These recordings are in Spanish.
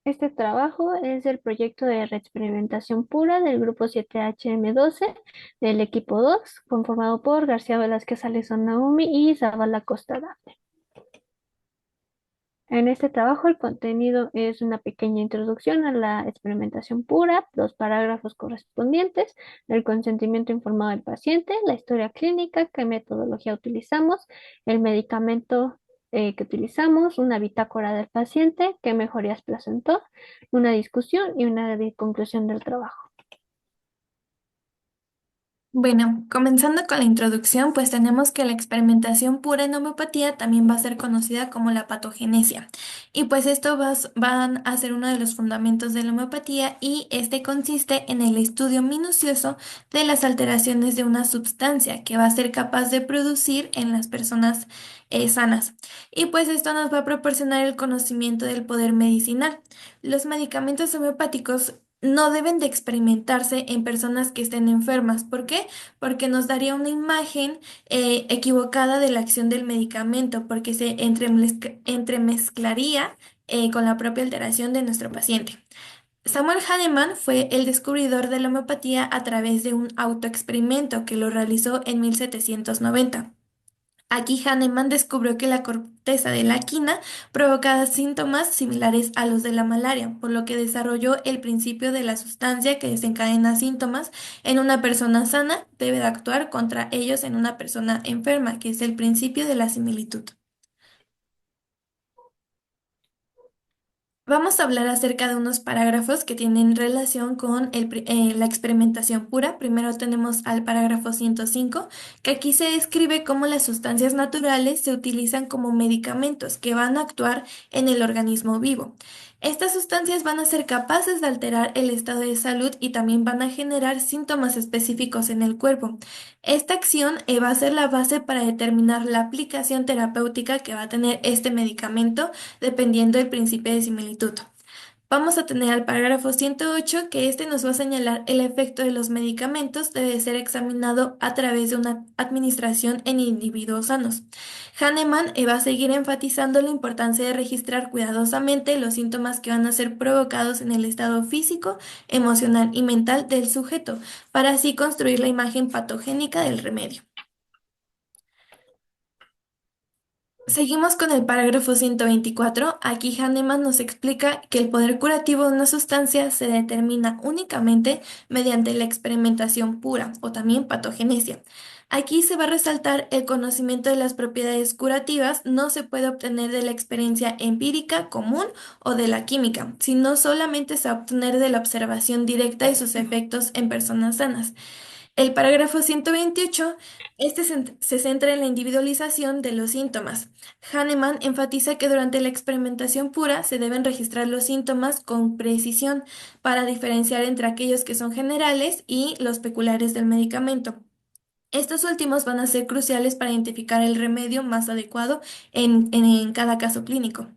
Este trabajo es el proyecto de reexperimentación pura del grupo 7HM12 del equipo 2, conformado por García Velázquez Alison Naomi y Zavala Costa Dafne. En este trabajo el contenido es una pequeña introducción a la experimentación pura, los parágrafos correspondientes, el consentimiento informado del paciente, la historia clínica, qué metodología utilizamos, el medicamento que utilizamos, una bitácora del paciente, qué mejorías presentó, una discusión y una conclusión del trabajo. Bueno, comenzando con la introducción, pues tenemos que la experimentación pura en homeopatía también va a ser conocida como la patogenesia. Y pues esto van a ser uno de los fundamentos de la homeopatía y este consiste en el estudio minucioso de las alteraciones de una sustancia que va a ser capaz de producir en las personas sanas. Y pues esto nos va a proporcionar el conocimiento del poder medicinal. Los medicamentos homeopáticos no deben de experimentarse en personas que estén enfermas. ¿Por qué? Porque nos daría una imagen equivocada de la acción del medicamento, porque se entremezclaría con la propia alteración de nuestro paciente. Samuel Hahnemann fue el descubridor de la homeopatía a través de un autoexperimento que lo realizó en 1790. Aquí Hahnemann descubrió que la corteza de la quina provocaba síntomas similares a los de la malaria, por lo que desarrolló el principio de la sustancia que desencadena síntomas en una persona sana debe de actuar contra ellos en una persona enferma, que es el principio de la similitud. Vamos a hablar acerca de unos parágrafos que tienen relación con la experimentación pura. Primero tenemos al parágrafo 105, que aquí se describe cómo las sustancias naturales se utilizan como medicamentos que van a actuar en el organismo vivo. Estas sustancias van a ser capaces de alterar el estado de salud y también van a generar síntomas específicos en el cuerpo. Esta acción va a ser la base para determinar la aplicación terapéutica que va a tener este medicamento dependiendo del principio de similitud. Vamos a tener al parágrafo 108 que este nos va a señalar el efecto de los medicamentos debe ser examinado a través de una administración en individuos sanos. Hahnemann va a seguir enfatizando la importancia de registrar cuidadosamente los síntomas que van a ser provocados en el estado físico, emocional y mental del sujeto, para así construir la imagen patogénica del remedio. Seguimos con el parágrafo 124. Aquí Hahnemann nos explica que el poder curativo de una sustancia se determina únicamente mediante la experimentación pura o también patogenesia. Aquí se va a resaltar el conocimiento de las propiedades curativas no se puede obtener de la experiencia empírica común o de la química, sino solamente se va a obtener de la observación directa de sus efectos en personas sanas. El parágrafo 128, este se centra en la individualización de los síntomas. Hahnemann enfatiza que durante la experimentación pura se deben registrar los síntomas con precisión para diferenciar entre aquellos que son generales y los peculiares del medicamento. Estos últimos van a ser cruciales para identificar el remedio más adecuado en cada caso clínico.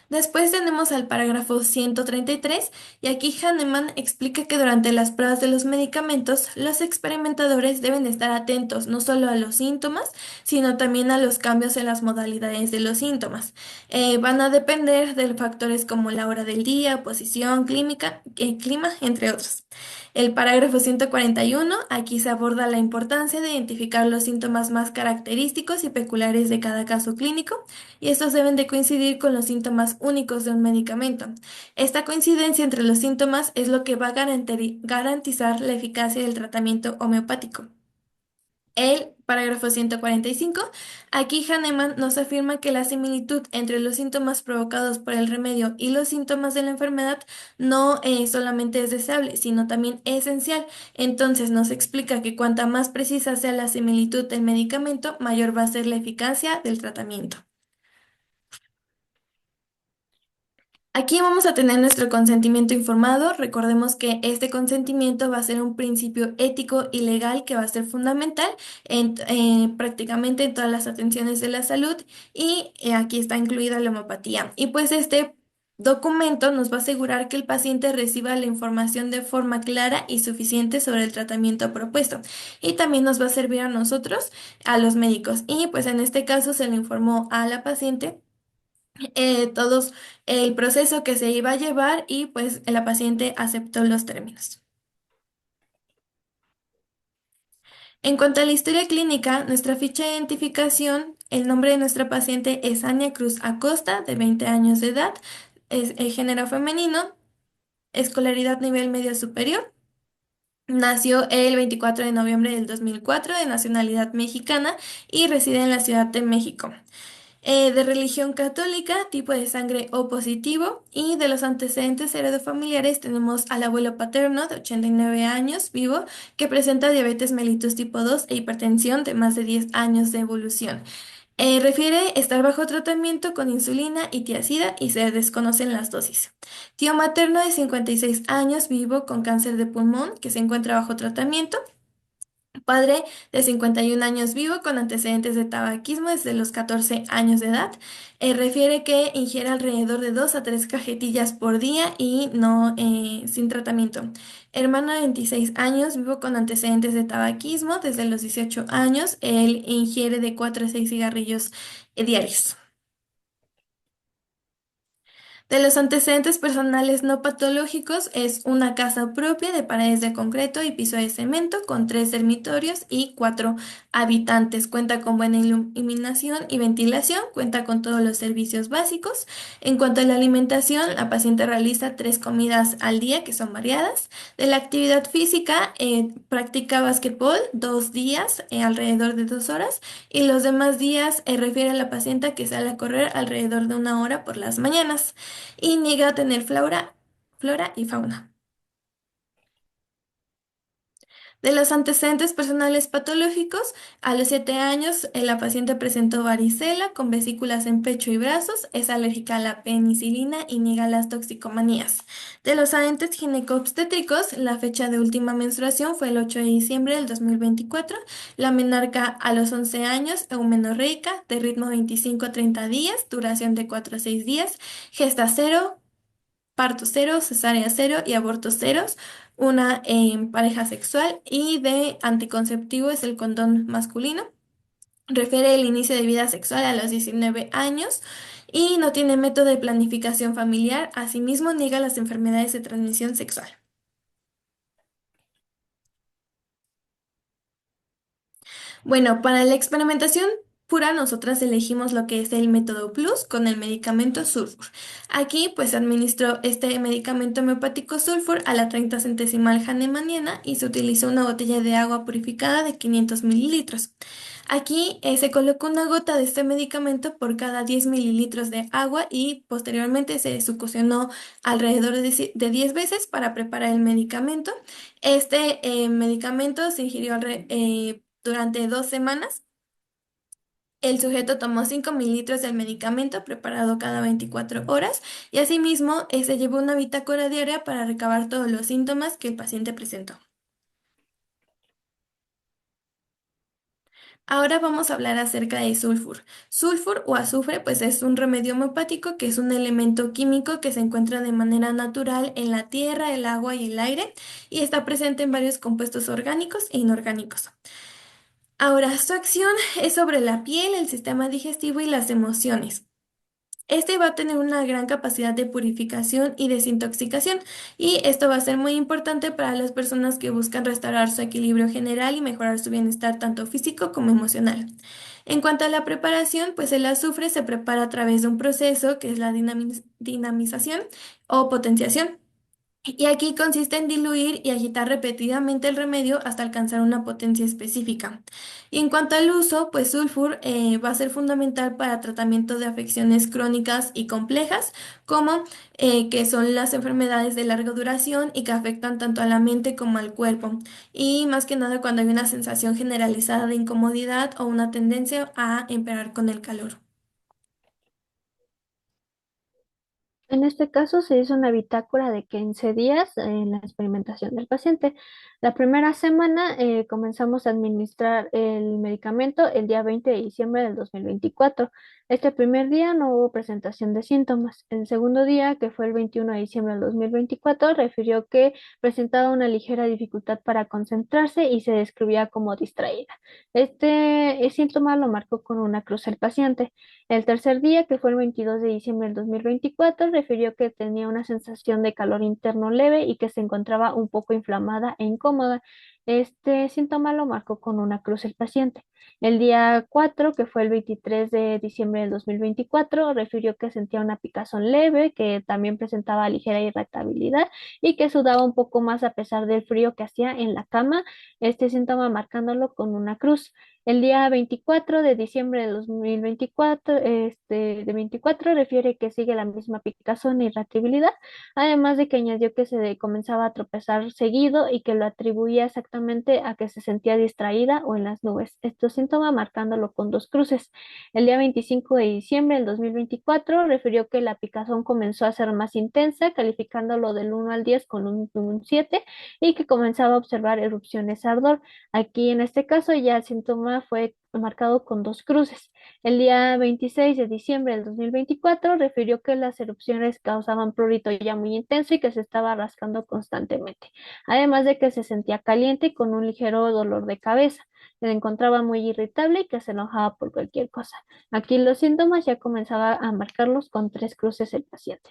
Después tenemos al parágrafo 133 y aquí Hahnemann explica que durante las pruebas de los medicamentos, los experimentadores deben estar atentos no solo a los síntomas, sino también a los cambios en las modalidades de los síntomas. Van a depender de factores como la hora del día, posición, clima, entre otros. El parágrafo 141, aquí se aborda la importancia de identificar los síntomas más característicos y peculiares de cada caso clínico y estos deben de coincidir con los síntomas únicos de un medicamento. Esta coincidencia entre los síntomas es lo que va a garantizar la eficacia del tratamiento homeopático. El parágrafo 145. Aquí Hahnemann nos afirma que la similitud entre los síntomas provocados por el remedio y los síntomas de la enfermedad no solamente es deseable, sino también esencial. Entonces nos explica que cuanta más precisa sea la similitud del medicamento, mayor va a ser la eficacia del tratamiento. Aquí vamos a tener nuestro consentimiento informado. Recordemos que este consentimiento va a ser un principio ético y legal que va a ser fundamental prácticamente en todas las atenciones de la salud y aquí está incluida la homeopatía. Y pues este documento nos va a asegurar que el paciente reciba la información de forma clara y suficiente sobre el tratamiento propuesto. Y también nos va a servir a nosotros, a los médicos. Y pues en este caso se le informó a la paciente todos el proceso que se iba a llevar y pues la paciente aceptó los términos. En cuanto a la historia clínica, nuestra ficha de identificación, el nombre de nuestra paciente es Ania Cruz Acosta, de 20 años de edad, es género femenino, escolaridad nivel medio superior. Nació el 24 de noviembre del 2004 de nacionalidad mexicana y reside en la Ciudad de México. De religión católica, tipo de sangre O positivo, y de los antecedentes heredofamiliares tenemos al abuelo paterno de 89 años vivo que presenta diabetes mellitus tipo 2 e hipertensión de más de 10 años de evolución. Refiere estar bajo tratamiento con insulina y tiazida y se desconocen las dosis. Tío materno de 56 años vivo con cáncer de pulmón que se encuentra bajo tratamiento. Padre de 51 años vivo con antecedentes de tabaquismo desde los 14 años de edad. Refiere que ingiere alrededor de 2 a 3 cajetillas por día y no sin tratamiento. Hermano de 26 años vivo con antecedentes de tabaquismo desde los 18 años. Él ingiere de 4 a 6 cigarrillos diarios. De los antecedentes personales no patológicos es una casa propia de paredes de concreto y piso de cemento con 3 dormitorios y 4 habitantes. Cuenta con buena iluminación y ventilación, cuenta con todos los servicios básicos. En cuanto a la alimentación, la paciente realiza 3 comidas al día que son variadas. De la actividad física, practica básquetbol 2 días, alrededor de 2 horas, y los demás días refiere a la paciente que sale a correr alrededor de 1 hora por las mañanas y niega tener flora y fauna. De los antecedentes personales patológicos, a los 7 años la paciente presentó varicela con vesículas en pecho y brazos, es alérgica a la penicilina y niega las toxicomanías. De los agentes ginecobstétricos, la fecha de última menstruación fue el 8 de diciembre del 2024. La menarca a los 11 años, eumenorreica, de ritmo 25 a 30 días, duración de 4 a 6 días, gesta cero, parto cero, cesárea cero y abortos ceros, una pareja sexual y de anticonceptivo es el condón masculino. Refiere el inicio de vida sexual a los 19 años y no tiene método de planificación familiar. Asimismo, niega las enfermedades de transmisión sexual. Bueno, para la experimentación pura, nosotras elegimos lo que es el método Plus con el medicamento Sulfur. Aquí, pues, se administró este medicamento homeopático Sulfur a la 30 centesimal hahnemanniana y se utilizó una botella de agua purificada de 500 mililitros. Aquí se colocó una gota de este medicamento por cada 10 mililitros de agua y posteriormente se succionó alrededor de 10 veces para preparar el medicamento. Este medicamento se ingirió durante 2 semanas. El sujeto tomó 5 mililitros del medicamento preparado cada 24 horas y asimismo se llevó una bitácora diaria para recabar todos los síntomas que el paciente presentó. Ahora vamos a hablar acerca de sulfur. Sulfur o azufre, pues es un remedio homeopático que es un elemento químico que se encuentra de manera natural en la tierra, el agua y el aire y está presente en varios compuestos orgánicos e inorgánicos. Ahora, su acción es sobre la piel, el sistema digestivo y las emociones. Este va a tener una gran capacidad de purificación y desintoxicación, y esto va a ser muy importante para las personas que buscan restaurar su equilibrio general y mejorar su bienestar tanto físico como emocional. En cuanto a la preparación, pues el azufre se prepara a través de un proceso que es la dinamización o potenciación. Y aquí consiste en diluir y agitar repetidamente el remedio hasta alcanzar una potencia específica. Y en cuanto al uso, pues sulfur va a ser fundamental para tratamiento de afecciones crónicas y complejas, como que son las enfermedades de larga duración y que afectan tanto a la mente como al cuerpo. Y más que nada cuando hay una sensación generalizada de incomodidad o una tendencia a empeorar con el calor. En este caso se hizo una bitácora de 15 días en la experimentación del paciente. La primera semana comenzamos a administrar el medicamento el día 20 de diciembre del 2024. Este primer día no hubo presentación de síntomas. El segundo día, que fue el 21 de diciembre del 2024, refirió que presentaba una ligera dificultad para concentrarse y se describía como distraída. Este síntoma lo marcó con una cruz el paciente. El tercer día, que fue el 22 de diciembre del 2024, refirió que tenía una sensación de calor interno leve y que se encontraba un poco inflamada e incómoda. Este síntoma lo marcó con una cruz el paciente. El día 4, que fue el 23 de diciembre del 2024, refirió que sentía una picazón leve, que también presentaba ligera irritabilidad y que sudaba un poco más a pesar del frío que hacía en la cama, este síntoma marcándolo con una cruz. El día 24 de diciembre de 2024, de 24 refiere que sigue la misma picazón e irritabilidad, además de que añadió que se comenzaba a tropezar seguido y que lo atribuía exactamente a que se sentía distraída o en las nubes. Estos síntomas marcándolo con dos cruces. El día 25 de diciembre del 2024 refirió que la picazón comenzó a ser más intensa, calificándolo del 1 al 10 con un 7 y que comenzaba a observar erupciones ardor. Aquí en este caso ya el síntoma fue marcado con dos cruces. El día 26 de diciembre del 2024 refirió que las erupciones causaban prurito ya muy intenso y que se estaba rascando constantemente, además de que se sentía caliente y con un ligero dolor de cabeza. Se encontraba muy irritable y que se enojaba por cualquier cosa. Aquí los síntomas ya comenzaba a marcarlos con tres cruces el paciente.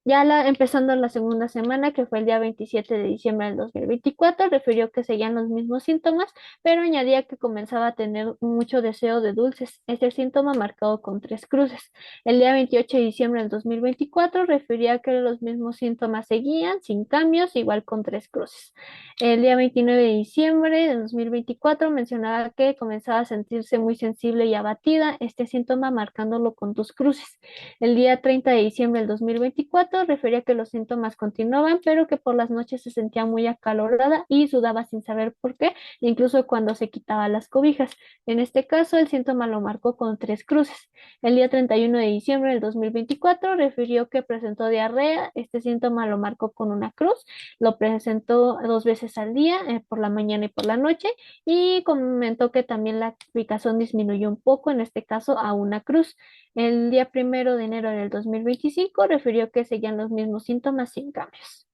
Empezando la segunda semana, que fue el día 27 de diciembre del 2024, refirió que seguían los mismos síntomas, pero añadía que comenzaba a tener mucho deseo de dulces. Este síntoma marcado con tres cruces. El día 28 de diciembre del 2024 refería que los mismos síntomas seguían sin cambios, igual con tres cruces. El día 29 de diciembre del 2024 mencionaba que comenzaba a sentirse muy sensible y abatida, este síntoma marcándolo con dos cruces. El día 30 de diciembre del 2024 refería que los síntomas continuaban, pero que por las noches se sentía muy acalorada y sudaba sin saber por qué, incluso cuando se quitaba las cobijas. En este caso, el síntoma lo marcó con tres cruces. El día 31 de diciembre del 2024 refirió que presentó diarrea. Este síntoma lo marcó con una cruz. Lo presentó dos veces al día, por la mañana y por la noche, y comentó que también la picazón disminuyó un poco, en este caso a una cruz. El día 1 de enero del 2025 refirió que seguían los mismos síntomas sin cambios.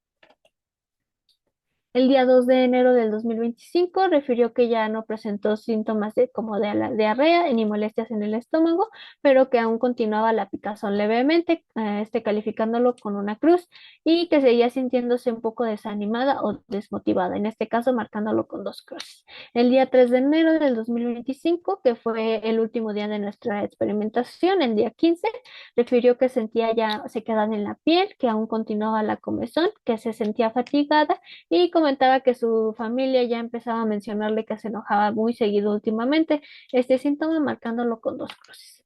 El día 2 de enero del 2025 refirió que ya no presentó síntomas como de la diarrea ni molestias en el estómago, pero que aún continuaba la picazón levemente, calificándolo con una cruz, y que seguía sintiéndose un poco desanimada o desmotivada, en este caso marcándolo con dos cruces. El día 3 de enero del 2025, que fue el último día de nuestra experimentación, el día 15, refirió que sentía ya sequedad en la piel, que aún continuaba la comezón, que se sentía fatigada y comentaba que su familia ya empezaba a mencionarle que se enojaba muy seguido últimamente, este síntoma marcándolo con dos cruces.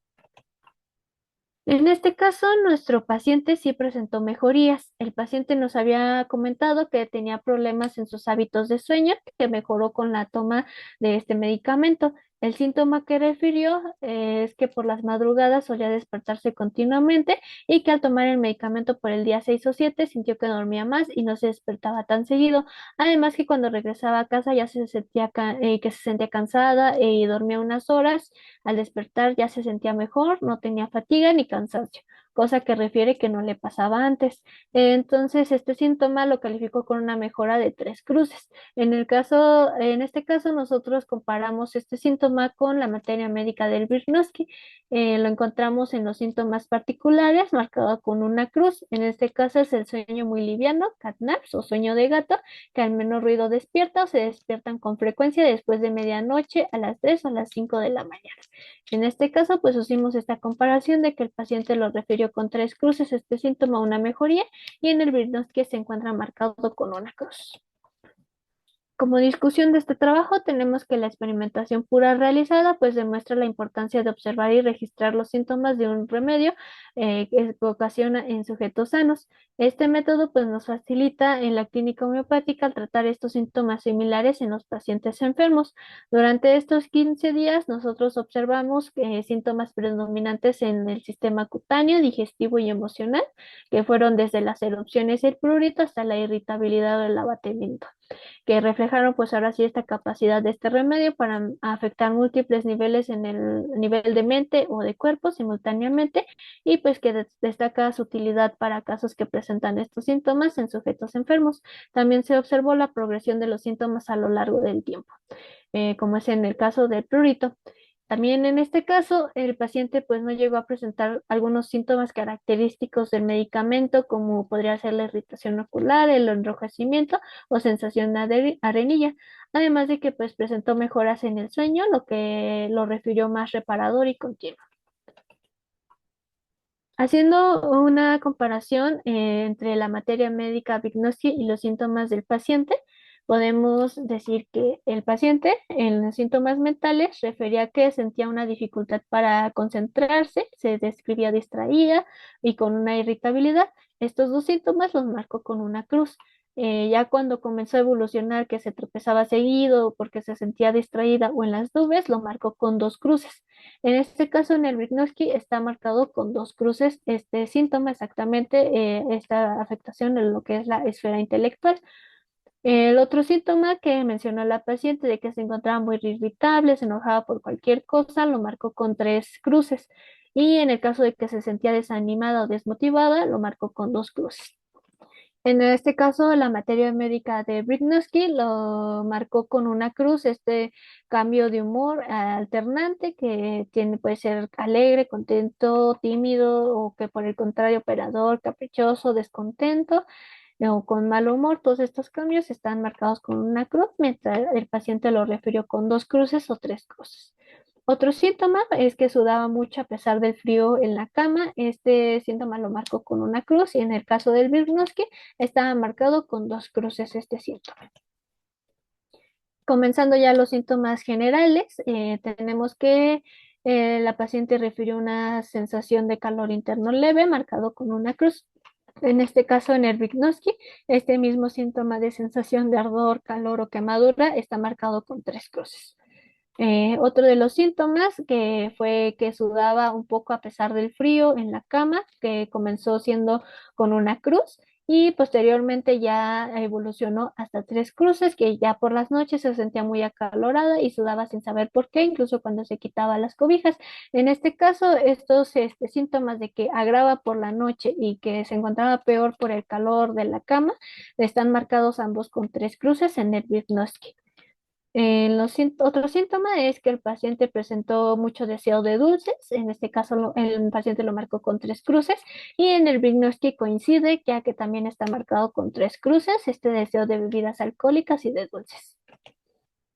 En este caso, nuestro paciente sí presentó mejorías. El paciente nos había comentado que tenía problemas en sus hábitos de sueño, que mejoró con la toma de este medicamento. El síntoma que refirió es que por las madrugadas solía despertarse continuamente y que al tomar el medicamento por el día 6 o 7 sintió que dormía más y no se despertaba tan seguido. Además que cuando regresaba a casa ya se sentía que se sentía cansada y dormía unas horas. Al despertar ya se sentía mejor, no tenía fatiga ni cansancio, cosa que refiere que no le pasaba antes. Entonces, este síntoma lo calificó con una mejora de tres cruces. En este caso, nosotros comparamos este síntoma con la materia médica del Virnowski. Lo encontramos en los síntomas particulares, marcado con una cruz. En este caso es el sueño muy liviano, catnaps o sueño de gato, que al menor ruido despierta o se despiertan con frecuencia después de medianoche a las 3 o a las 5 de la mañana. En este caso, pues hicimos esta comparación de que el paciente lo refirió con tres cruces, este síntoma, una mejoría, y en el Virnowski se encuentra marcado con una cruz. Como discusión de este trabajo, tenemos que la experimentación pura realizada pues demuestra la importancia de observar y registrar los síntomas de un remedio que ocasiona en sujetos sanos. Este método pues nos facilita en la clínica homeopática al tratar estos síntomas similares en los pacientes enfermos. Durante estos 15 días nosotros observamos síntomas predominantes en el sistema cutáneo, digestivo y emocional, que fueron desde las erupciones y el prurito hasta la irritabilidad o el abatimiento, que reflejaron pues ahora sí esta capacidad de este remedio para afectar múltiples niveles en el nivel de mente o de cuerpo simultáneamente y pues que destaca su utilidad para casos que presentan estos síntomas en sujetos enfermos. También se observó la progresión de los síntomas a lo largo del tiempo, como es en el caso del prurito. También en este caso, el paciente pues no llegó a presentar algunos síntomas característicos del medicamento, como podría ser la irritación ocular, el enrojecimiento o sensación de arenilla, además de que pues presentó mejoras en el sueño, lo que lo refirió más reparador y continuo. Haciendo una comparación entre la materia médica Vygotsky y los síntomas del paciente, podemos decir que el paciente en los síntomas mentales refería que sentía una dificultad para concentrarse, se describía distraída y con una irritabilidad. Estos dos síntomas los marcó con una cruz. Ya cuando comenzó a evolucionar, que se tropezaba seguido porque se sentía distraída o en las nubes, lo marcó con dos cruces. En este caso, en el Vygotsky está marcado con dos cruces este síntoma, exactamente esta afectación en lo que es la esfera intelectual. El otro síntoma que mencionó la paciente de que se encontraba muy irritable, se enojaba por cualquier cosa, lo marcó con tres cruces. Y en el caso de que se sentía desanimada o desmotivada, lo marcó con dos cruces. En este caso, la materia médica de Vygotsky lo marcó con una cruz, este cambio de humor alternante que tiene, puede ser alegre, contento, tímido o que por el contrario operador, caprichoso, descontento o con mal humor. Todos estos cambios están marcados con una cruz, mientras el paciente lo refirió con dos cruces o tres cruces. Otro síntoma es que sudaba mucho a pesar del frío en la cama. Este síntoma lo marcó con una cruz y en el caso del Vygotsky estaba marcado con dos cruces este síntoma. Comenzando ya los síntomas generales, tenemos que la paciente refirió una sensación de calor interno leve marcado con una cruz. En este caso, en el Vygotsky, este mismo síntoma de sensación de ardor, calor o quemadura está marcado con tres cruces. Otro de los síntomas que fue que sudaba un poco a pesar del frío en la cama, que comenzó siendo con una cruz y posteriormente ya evolucionó hasta tres cruces, que ya por las noches se sentía muy acalorada y sudaba sin saber por qué, incluso cuando se quitaba las cobijas. En este caso, estos síntomas de que agrava por la noche y que se encontraba peor por el calor de la cama, están marcados ambos con tres cruces en el Vygotsky. Otro síntoma es que el paciente presentó mucho deseo de dulces, en este caso el paciente lo marcó con tres cruces y en el Vygotsky coincide ya que también está marcado con tres cruces este deseo de bebidas alcohólicas y de dulces.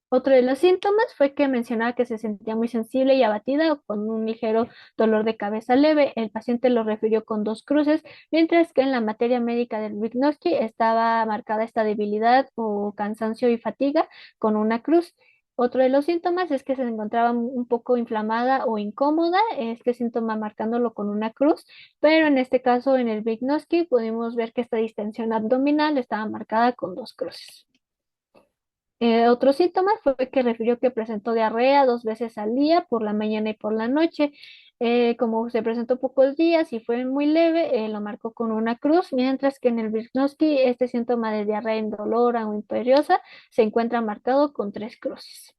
Otro de los síntomas fue que mencionaba que se sentía muy sensible y abatida o con un ligero dolor de cabeza leve. El paciente lo refirió con dos cruces, mientras que en la materia médica del Vygotsky estaba marcada esta debilidad o cansancio y fatiga con una cruz. Otro de los síntomas es que se encontraba un poco inflamada o incómoda, este síntoma marcándolo con una cruz, pero en este caso en el Vygotsky pudimos ver que esta distensión abdominal estaba marcada con dos cruces. Otro síntoma fue que refirió que presentó diarrea dos veces al día, por la mañana y por la noche. Como se presentó pocos días y fue muy leve, lo marcó con una cruz, mientras que en el Vygotsky este síntoma de diarrea indolora o imperiosa se encuentra marcado con tres cruces.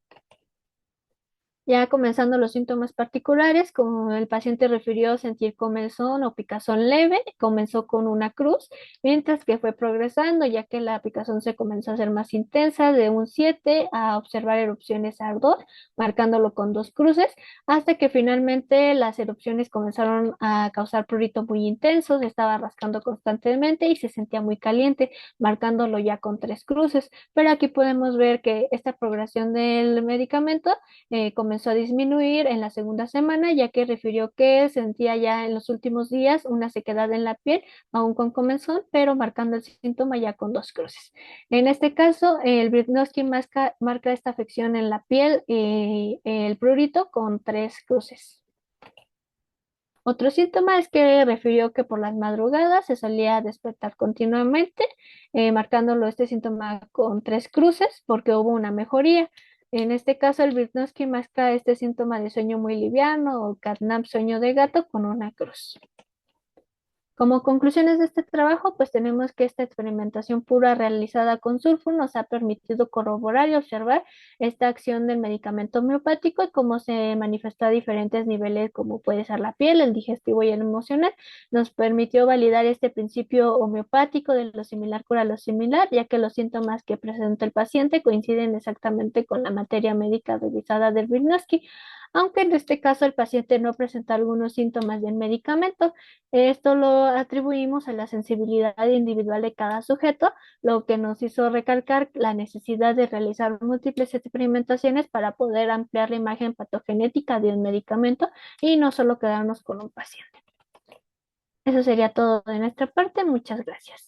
Ya comenzando los síntomas particulares, como el paciente refirió sentir comezón o picazón leve, comenzó con una cruz, mientras que fue progresando, ya que la picazón se comenzó a hacer más intensa, de un 7 a observar erupciones ardor, marcándolo con dos cruces, hasta que finalmente las erupciones comenzaron a causar prurito muy intenso, se estaba rascando constantemente y se sentía muy caliente, marcándolo ya con tres cruces. Pero aquí podemos ver que esta progresión del medicamento comenzó comenzó a disminuir en la segunda semana, ya que refirió que sentía ya en los últimos días una sequedad en la piel, aún con comezón, pero marcando el síntoma ya con dos cruces. En este caso, el Britnowski marca esta afección en la piel y el prurito con tres cruces. Otro síntoma es que refirió que por las madrugadas se solía despertar continuamente, marcándolo este síntoma con tres cruces porque hubo una mejoría. En este caso, el Britnowski marca este síntoma de sueño muy liviano o catnap sueño de gato con una cruz. Como conclusiones de este trabajo, pues tenemos que esta experimentación pura realizada con sulfur nos ha permitido corroborar y observar esta acción del medicamento homeopático y cómo se manifestó a diferentes niveles, como puede ser la piel, el digestivo y el emocional. Nos permitió validar este principio homeopático de lo similar cura lo similar, ya que los síntomas que presenta el paciente coinciden exactamente con la materia médica revisada del Vygotsky, aunque en este caso el paciente no presenta algunos síntomas del medicamento. Esto lo atribuimos a la sensibilidad individual de cada sujeto, lo que nos hizo recalcar la necesidad de realizar múltiples experimentaciones para poder ampliar la imagen patogenética de un medicamento y no solo quedarnos con un paciente. Eso sería todo de nuestra parte. Muchas gracias.